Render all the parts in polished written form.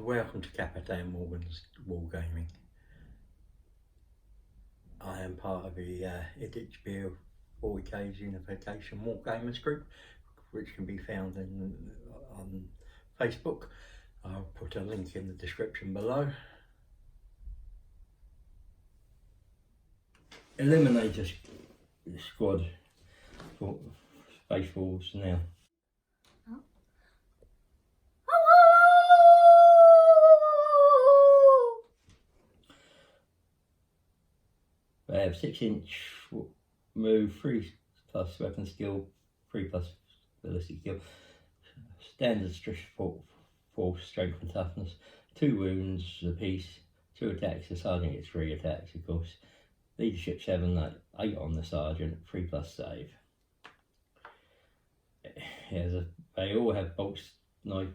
Welcome to Capitan Morgan's Wargaming. I am part of the Eliminators 40K's Unification Wargamers group, which can be found on Facebook. I'll put a link in the description below. Eliminators squad for Space Force now. They have 6-inch move, 3+ weapon skill, 3+ ballistic skill, standard force strength and toughness, 2 wounds apiece, 2 attacks. The sergeant gets 3 attacks, of course. Leadership 7, 8 on the sergeant, 3+ save. They all have bolt sniper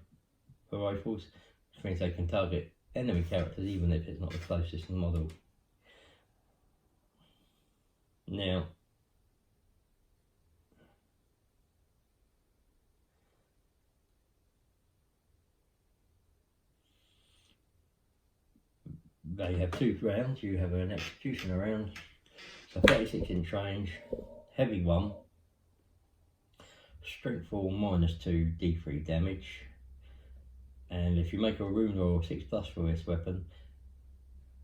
rifles, which means they can target enemy characters even if it's not the closest model. Now, they have 2 rounds. You have an executioner round, so 36-inch range, heavy one, strength 4 -2 D3 damage, and if you make a wound or 6+ for this weapon,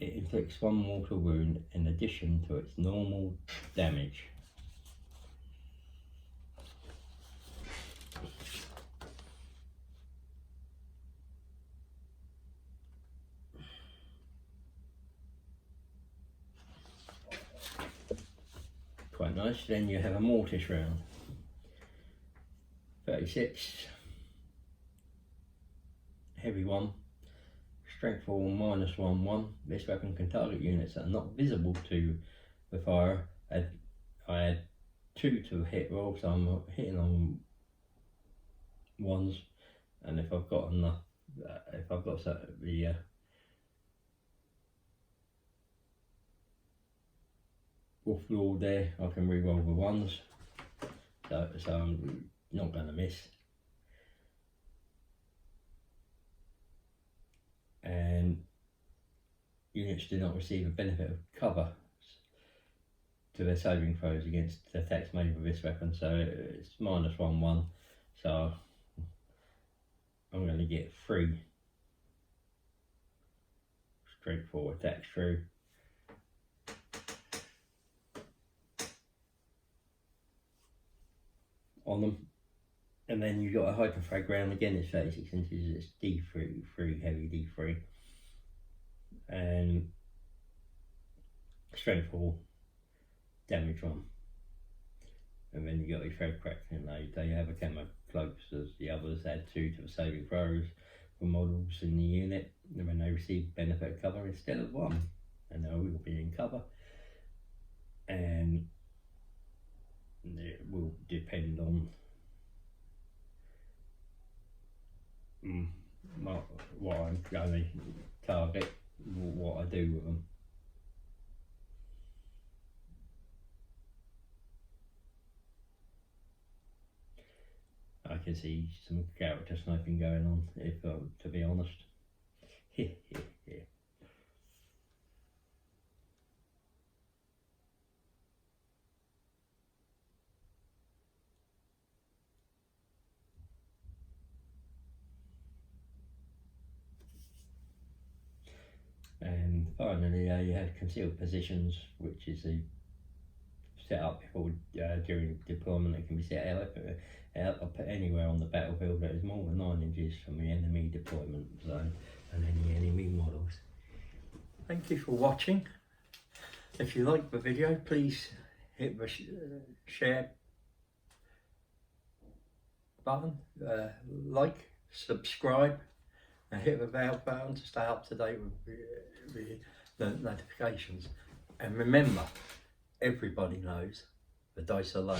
it inflicts 1 mortal wound in addition to its normal damage. Quite nice. Then you have a mortis round, 36, heavy one, strength 4 -1/1. This weapon can target units that are not visible to the fire. I had 2 to hit roll, so I'm hitting on ones, and if I've got enough, if I've got the wolf lord there, I can re-roll the ones, so I'm not going to miss. And units do not receive a benefit of cover to their saving throws against attacks made with this weapon, so it's -1/1, so I'm going to get 3 straight 4 attacks through. On them. And then you've got a hyperfrag round, again it's 36 inches, it's D3, heavy D3, and strength 4, damage 1. And then you got your thread crack, and they have a camo cloaks as the others add 2 to the saving throws for models in the unit, and when they receive benefit of cover instead of 1, and they will be in cover, and it will depend on what I'm going to target, what I do with them. I can see some character sniping going on, if to be honest. And finally, you have concealed positions, which is a set up before during deployment. It can be set up anywhere on the battlefield that is more than 9 inches from the enemy deployment zone and any enemy models. Thank you for watching. If you like the video, please hit the share button, like, subscribe, and hit the bell button to stay up to date with the notifications. And remember, everybody knows the dice are low.